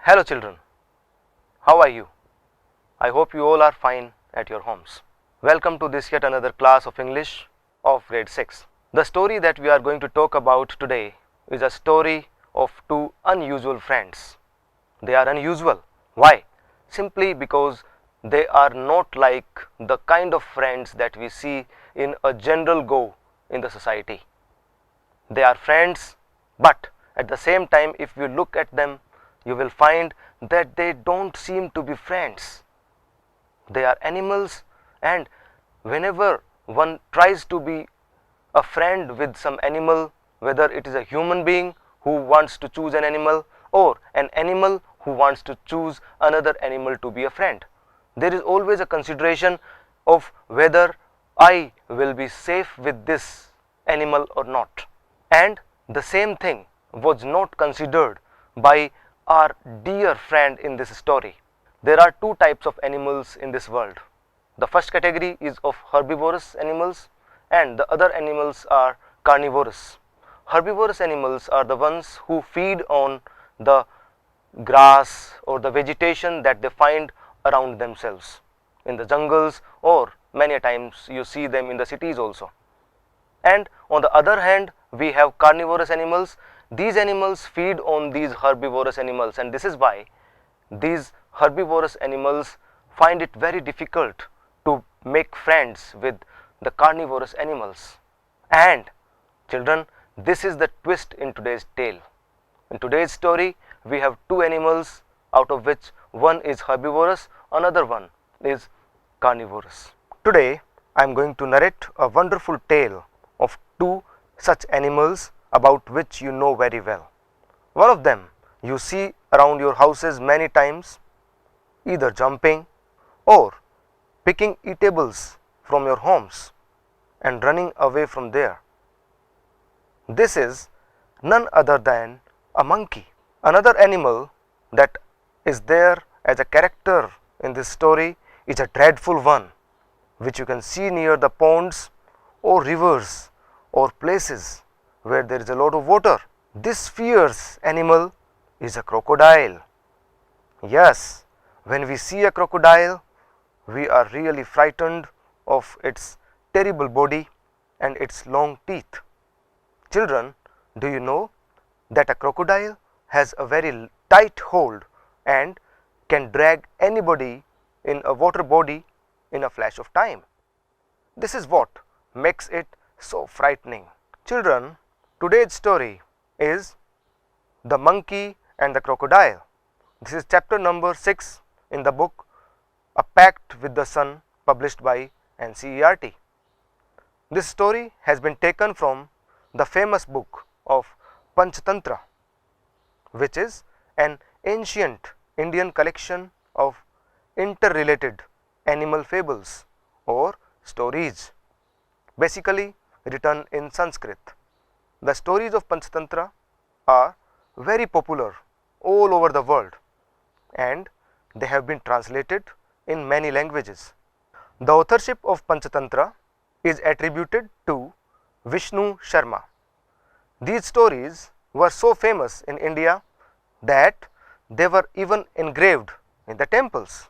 Hello children, how are you? I hope you all are fine at your homes. Welcome to this yet another class of English of grade 6. The story that we are going to talk about today is a story of two unusual friends. They are unusual. Why? Simply because they are not like the kind of friends that we see in a general go in the society. They are friends, but at the same time, if you look at them, you will find that they don't seem to be friends. They are animals, and whenever one tries to be a friend with some animal, whether it is a human being who wants to choose an animal or an animal who wants to choose another animal to be a friend, there is always a consideration of whether I will be safe with this animal or not. And the same thing was not considered by our dear friend in this story. There are two types of animals in this world. The first category is of herbivorous animals and the other animals are carnivorous. Herbivorous animals are the ones who feed on the grass or the vegetation that they find around themselves in the jungles, or many times you see them in the cities also. And on the other hand, we have carnivorous animals. These animals feed on these herbivorous animals, and this is why these herbivorous animals find it very difficult to make friends with the carnivorous animals. And children, this is the twist in today's tale. In today's story, we have two animals, out of which one is herbivorous, another one is carnivorous. Today, I am going to narrate a wonderful tale of two such animals about which you know very well. One of them you see around your houses many times, either jumping or picking eatables from your homes and running away from there. This is none other than a monkey. Another animal that is there as a character in this story is a dreadful one, which you can see near the ponds or rivers or places where there is a lot of water. This fierce animal is a crocodile. Yes, when we see a crocodile, we are really frightened of its terrible body and its long teeth. Children, do you know that a crocodile has a very tight hold and can drag anybody in a water body in a flash of time? This is what makes it so frightening. Children, today's story is The Monkey and the Crocodile. This is chapter number 6 in the book A Pact with the Sun, published by NCERT. This story has been taken from the famous book of Panchatantra, which is an ancient Indian collection of interrelated animal fables or stories, basically written in Sanskrit. The stories of Panchatantra are very popular all over the world and they have been translated in many languages. The authorship of Panchatantra is attributed to Vishnu Sharma. These stories were so famous in India that they were even engraved in the temples.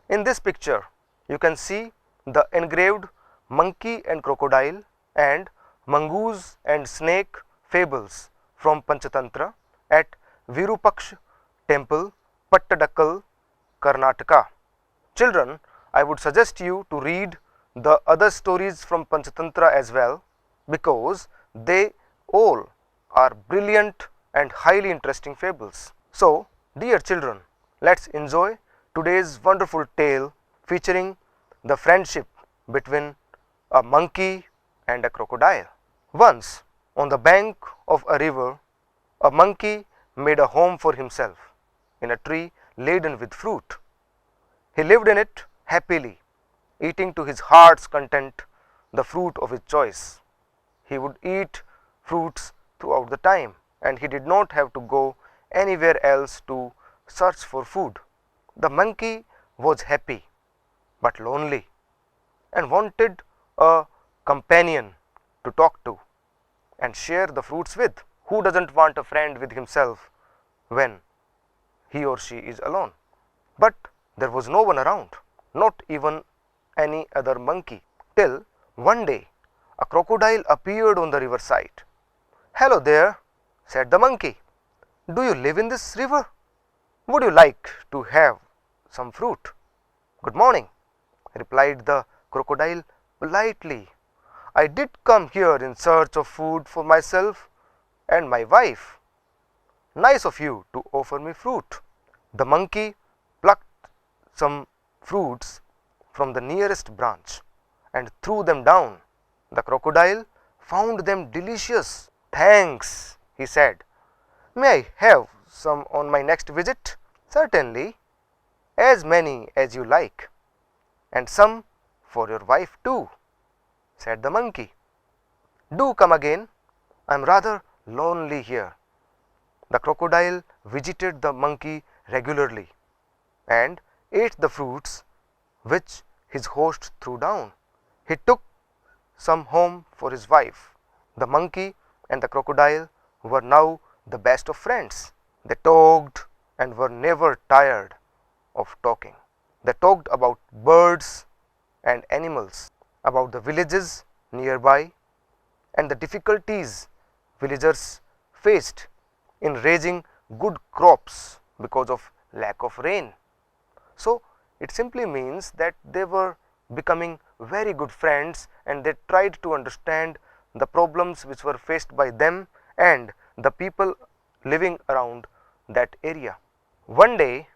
In this picture, you can see the engraved monkey and crocodile and mongoose and snake fables from Panchatantra at Virupaksh temple, Pattadakkal, Karnataka. Children, I would suggest you to read the other stories from Panchatantra as well, because they all are brilliant and highly interesting fables. So, dear children, let's enjoy today's wonderful tale featuring the friendship between a monkey and a crocodile. Once, on the bank of a river, a monkey made a home for himself in a tree laden with fruit. He lived in it happily, eating to his heart's content the fruit of his choice. He would eat fruits throughout the time, and he did not have to go anywhere else to search for food. The monkey was happy but lonely and wanted a companion to talk to and share the fruits with. Who doesn't want a friend with himself when he or she is alone. But there was no one around, not even any other monkey, till one day a crocodile appeared on the riverside. "Hello there," said the monkey. "Do you live in this river? Would you like to have some fruit?" "Good morning," replied the crocodile politely. "I did come here in search of food for myself and my wife. Nice of you to offer me fruit." The monkey plucked some fruits from the nearest branch and threw them down. The crocodile found them delicious. "Thanks," he said. "May I have some on my next visit?" "Certainly, as many as you like, and some for your wife too," said the monkey. "Do come again. I am rather lonely here." The crocodile visited the monkey regularly and ate the fruits which his host threw down. He took some home for his wife. The monkey and the crocodile were now the best of friends. They talked and were never tired of talking. They talked about birds and animals, about the villages nearby, and the difficulties villagers faced in raising good crops because of lack of rain. So it simply means that they were becoming very good friends, and they tried to understand the problems which were faced by them and the people living around that area. One day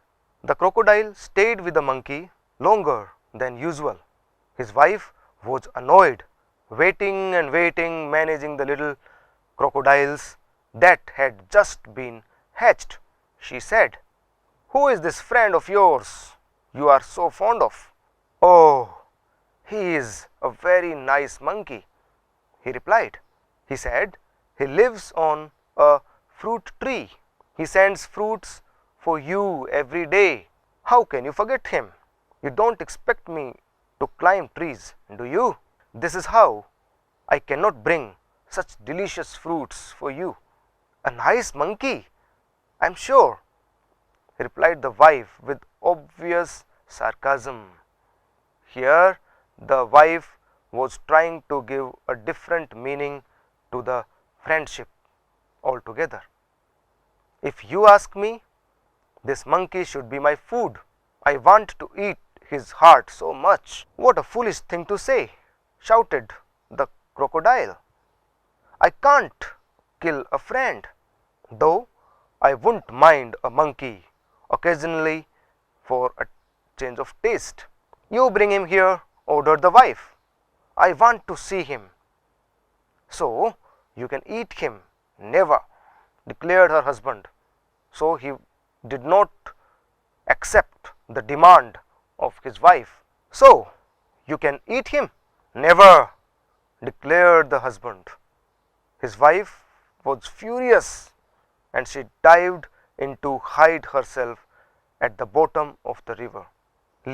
the crocodile stayed with the monkey longer than usual. His wife was annoyed, waiting and waiting, managing the little crocodiles that had just been hatched. She said, "Who is this friend of yours you are so fond of?" "Oh, he is a very nice monkey," he replied. "He said he lives on a fruit tree. He sends fruits for you every day. How can you forget him? You don't expect me to climb trees, do you? This is how I cannot bring such delicious fruits for you." "A nice monkey, I am sure," replied the wife with obvious sarcasm. Here the wife was trying to give a different meaning to the friendship altogether. "If you ask me, this monkey should be my food. I want to eat his heart so much." "What a foolish thing to say," shouted the crocodile. "I can't kill a friend, though I wouldn't mind a monkey occasionally for a change of taste." "You bring him here," ordered the wife. "I want to see him." "So you can eat him." "Never," declared her husband. So he did not accept the demand of his wife. "So you can eat him." "Never," declared the husband. His wife was furious, and she dived in to hide herself at the bottom of the river,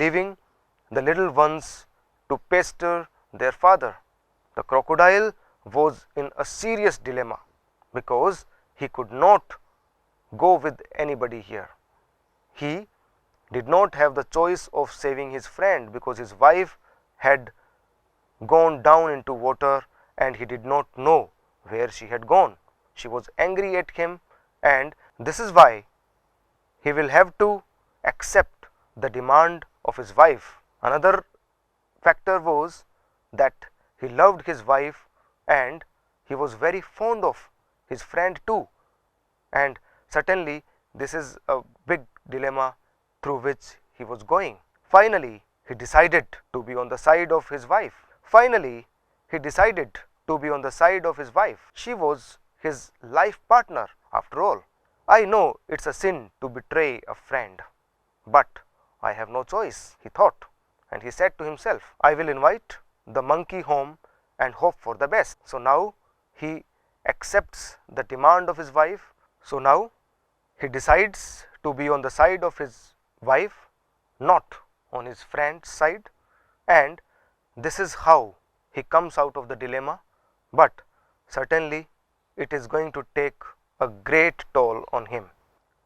leaving the little ones to pester their father. The crocodile was in a serious dilemma because he could not go with anybody here. He did not have the choice of saving his friend because his wife had gone down into water and he did not know where she had gone. She was angry at him, and this is why he will have to accept the demand of his wife. Another factor was that he loved his wife and he was very fond of his friend too, and certainly this is a big dilemma through which he was going. Finally he decided to be on the side of his wife. She was his life partner after all. "I know it's a sin to betray a friend, but I have no choice," he thought, and he said to himself, "I will invite the monkey home and hope for the best." So now he accepts the demand of his wife. So now he decides to be on the side of his wife, not on his friend's side, and this is how he comes out of the dilemma. But certainly it is going to take a great toll on him.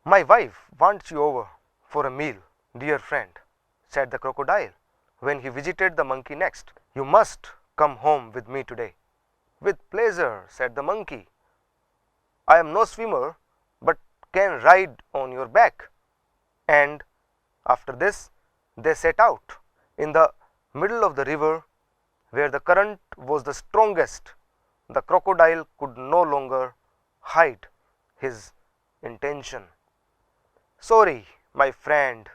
My wife wants you over for a meal, dear friend, said the crocodile when he visited the monkey next. You must come home with me today. With pleasure, said the monkey. I am no swimmer, but can ride on your back. And after this, they set out. In the middle of the river, where the current was the strongest, the crocodile could no longer hide his intention. Sorry, my friend,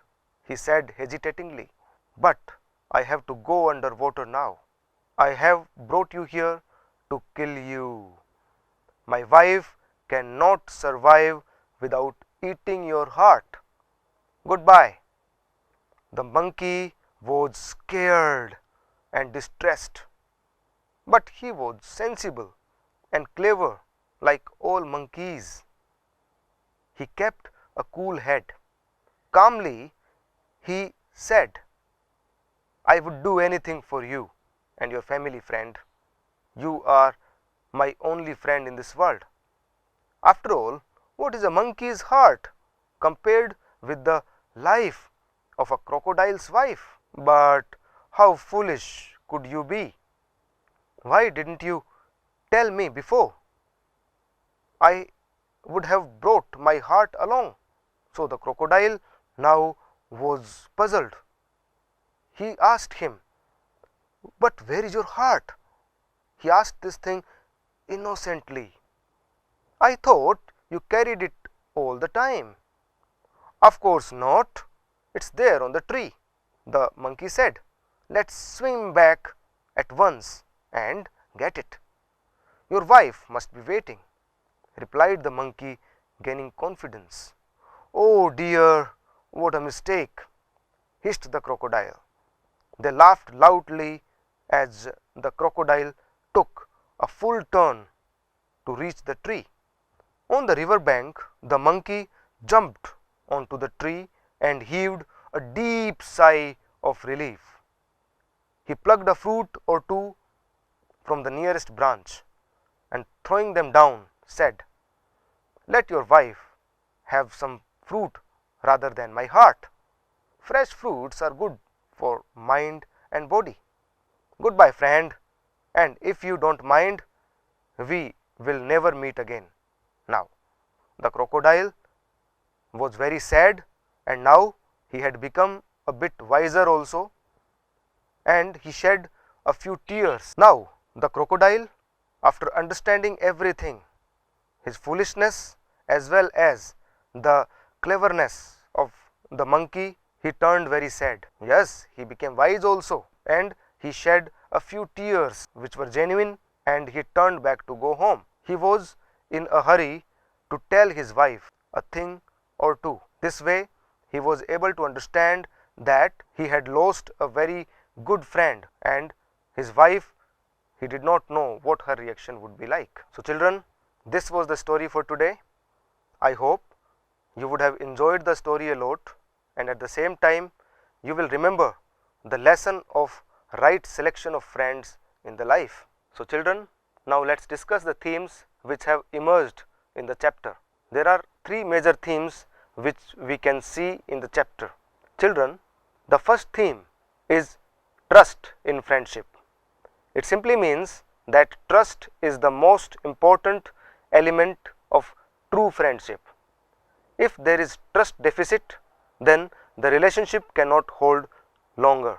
he said hesitatingly, but I have to go under water now. I have brought you here to kill you. My wife cannot survive without eating your heart. Goodbye. The monkey was scared and distressed, but he was sensible and clever like all monkeys. He kept a cool head. Calmly, he said, I would do anything for you and your family, friend. You are my only friend in this world. After all, what is a monkey's heart compared with the life of a crocodile's wife? But how foolish could you be? Why didn't you tell me before? I would have brought my heart along. So the crocodile now was puzzled. He asked him, but where is your heart? He asked this thing innocently. I thought you carried it all the time. Of course not. It's there on the tree, the monkey said. Let's swim back at once and get it. Your wife must be waiting, replied the monkey, gaining confidence. Oh dear, what a mistake, hissed the crocodile. They laughed loudly as the crocodile took a full turn to reach the tree. On the river bank, the monkey jumped onto the tree and heaved a deep sigh of relief. He plucked a fruit or two from the nearest branch and throwing them down said, let your wife have some fruit rather than my heart. Fresh fruits are good for mind and body. Goodbye, friend, and if you don't mind, we will never meet again. Now, the crocodile was very sad, and now he had become a bit wiser also, and he shed a few tears. Now, the crocodile, after understanding everything, his foolishness as well as the cleverness of the monkey, he turned very sad. Yes, he became wise also, and he shed a few tears which were genuine, and he turned back to go home. He was in a hurry to tell his wife a thing or two. This way, he was able to understand that he had lost a very good friend, and his wife, he did not know what her reaction would be like. So children, this was the story for today. I hope you would have enjoyed the story a lot, and at the same time you will remember the lesson of right selection of friends in the life. So children, now let's discuss the themes which have emerged in the chapter. There are three major themes which we can see in the chapter. Children, the first theme is trust in friendship. It simply means that trust is the most important element of true friendship. If there is trust deficit, then the relationship cannot hold longer.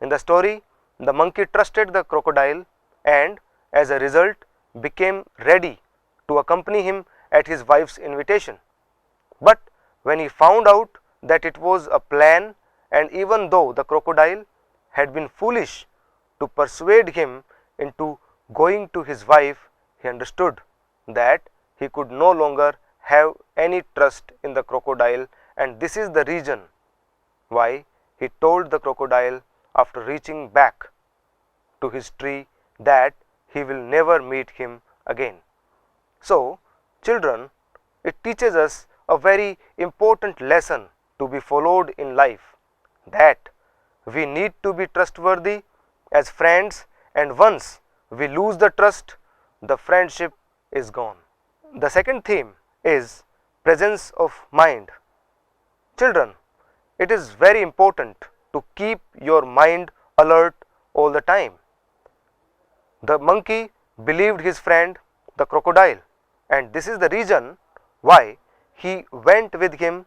In the story, the monkey trusted the crocodile and as a result became ready to accompany him at his wife's invitation. But when he found out that it was a plan, and even though the crocodile had been foolish to persuade him into going to his wife, he understood that he could no longer have any trust in the crocodile, and this is the reason why he told the crocodile after reaching back to his tree that he will never meet him again. So, children, it teaches us a very important lesson to be followed in life, that we need to be trustworthy as friends, and once we lose the trust, the friendship is gone. The second theme is presence of mind. Children, it is very important to keep your mind alert all the time. The monkey believed his friend the crocodile, and this is the reason why he went with him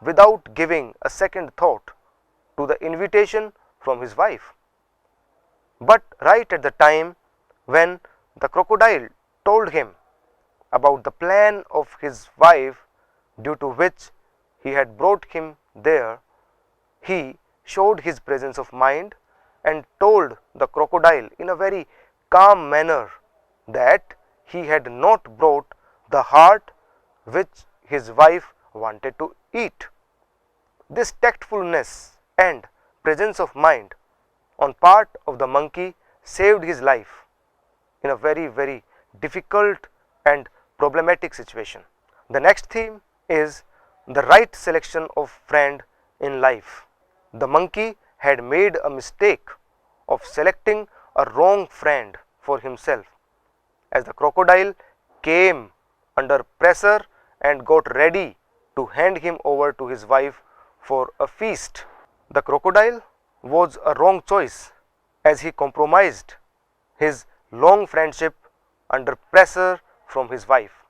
without giving a second thought to the invitation from his wife. But right at the time when the crocodile told him about the plan of his wife, due to which he had brought him there, he showed his presence of mind and told the crocodile in a very calm manner that he had not brought the heart which his wife wanted to eat. This tactfulness and presence of mind on part of the monkey saved his life in a very difficult and problematic situation. The next theme is the right selection of friend in life. The monkey had made a mistake of selecting a wrong friend for himself, as the crocodile came under pressure and got ready to hand him over to his wife for a feast. The crocodile was a wrong choice, as he compromised his long friendship under pressure from his wife.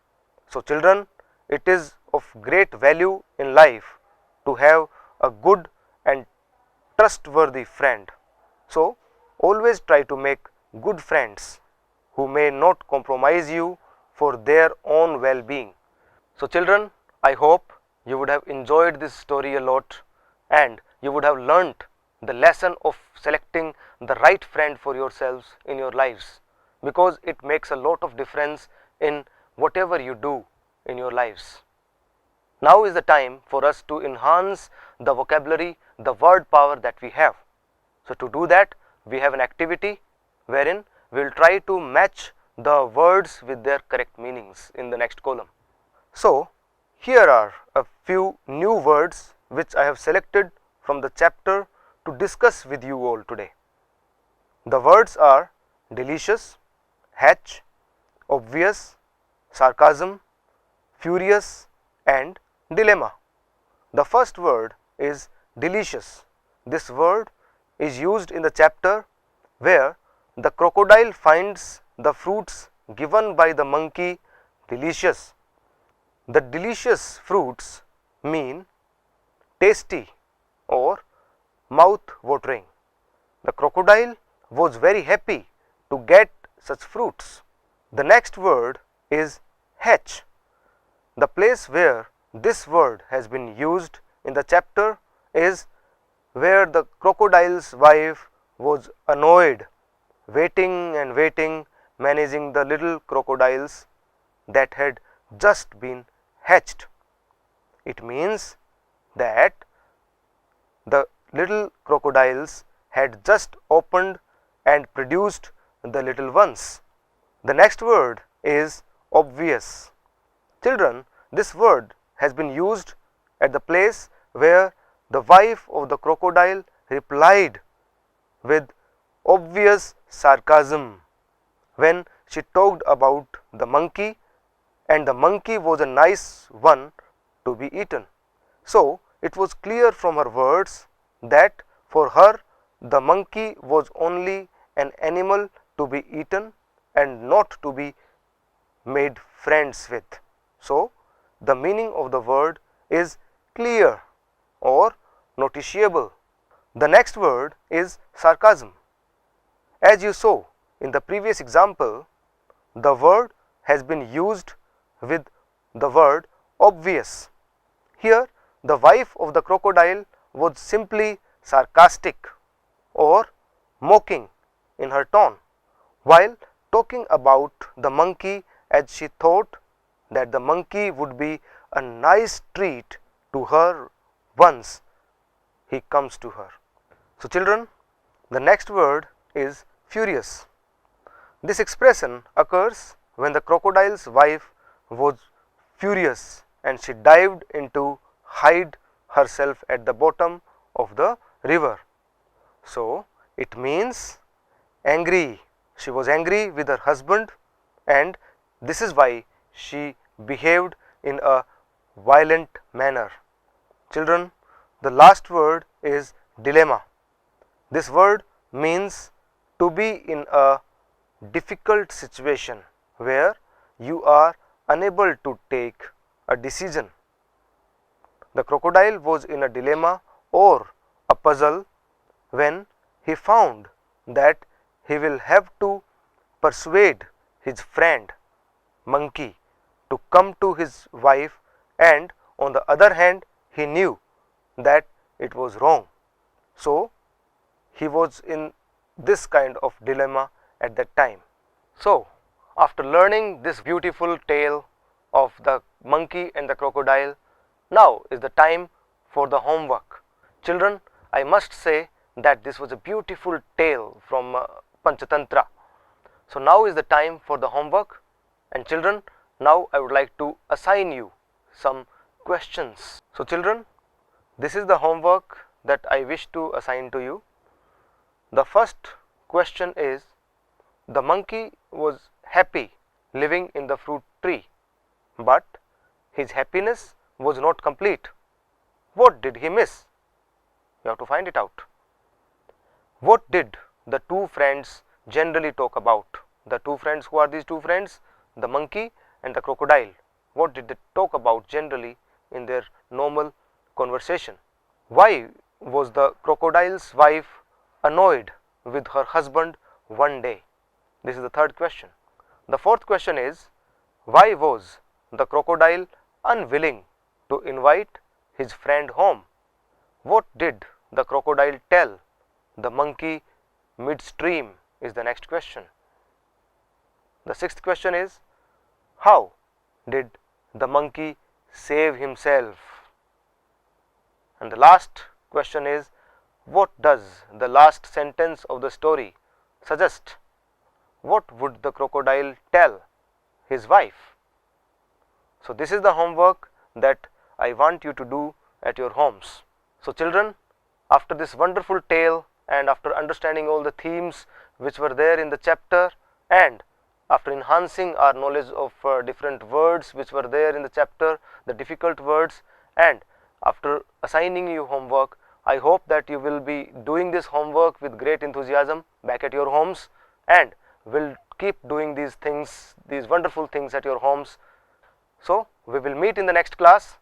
So children, it is of great value in life to have a good and trustworthy friend. So always try to make good friends who may not compromise you for their own well-being. So children, I hope you would have enjoyed this story a lot, and you would have learnt the lesson of selecting the right friend for yourselves in your lives, because it makes a lot of difference in whatever you do in your lives. Now is the time for us to enhance the vocabulary, the word power that we have. So to do that, we have an activity wherein we will try to match the words with their correct meanings in the next column. So here are a few new words which I have selected from the chapter to discuss with you all today. The words are delicious, hatch, obvious, sarcasm, furious and dilemma. The first word is delicious. This word is used in the chapter where the crocodile finds the fruits given by the monkey delicious. The delicious fruits mean tasty or mouth watering. The crocodile was very happy to get such fruits. The next word is hatch. The place where this word has been used in the chapter is where the crocodile's wife was annoyed, waiting and waiting, managing the little crocodiles that had just been hatched. It means that the little crocodiles had just opened and produced the little ones. The next word is obvious. Children, this word has been used at the place where the wife of the crocodile replied with obvious sarcasm when she talked about the monkey, and the monkey was a nice one to be eaten. So it was clear from her words that for her the monkey was only an animal to be eaten and not to be made friends with. So the meaning of the word is clear or noticeable. The next word is sarcasm. As you saw in the previous example, the word has been used with the word obvious. Here the wife of the crocodile was simply sarcastic or mocking in her tone while talking about the monkey, as she thought that the monkey would be a nice treat to her once he comes to her. So children, the next word is furious. This expression occurs when the crocodile's wife was furious and she dived into hide herself at the bottom of the river. So it means angry. She was angry with her husband, and this is why she behaved in a violent manner. Children, the last word is dilemma. This word means to be in a difficult situation where you are unable to take a decision. The crocodile was in a dilemma or a puzzle when he found that he will have to persuade his friend monkey to come to his wife, and on the other hand he knew that it was wrong. So he was in this kind of dilemma at that time. So after learning this beautiful tale of the monkey and the crocodile, now is the time for the homework. Children, I must say that this was a beautiful tale from Panchatantra. So now is the time for the homework, and children, now I would like to assign you some questions. So children, this is the homework that I wish to assign to you. The first question is, the monkey was happy living in the fruit tree, but his happiness was not complete. What did he miss? You have to find it out. What did the two friends generally talk about? The two friends, who are these two friends? The monkey and the crocodile. What did they talk about generally in their normal conversation? Why was the crocodile's wife annoyed with her husband one day? This is the third question. The fourth question is, why was the crocodile unwilling to invite his friend home? What did the crocodile tell the monkey midstream is the next question. The sixth question is, how did the monkey save himself? And the last question is, what does the last sentence of the story suggest? What would the crocodile tell his wife? So this is the homework that I want you to do at your homes. So children, after this wonderful tale and after understanding all the themes which were there in the chapter, and after enhancing our knowledge of different words which were there in the chapter, the difficult words, and after assigning you homework, I hope that you will be doing this homework with great enthusiasm back at your homes, and will keep doing these things, these wonderful things at your homes. So we will meet in the next class.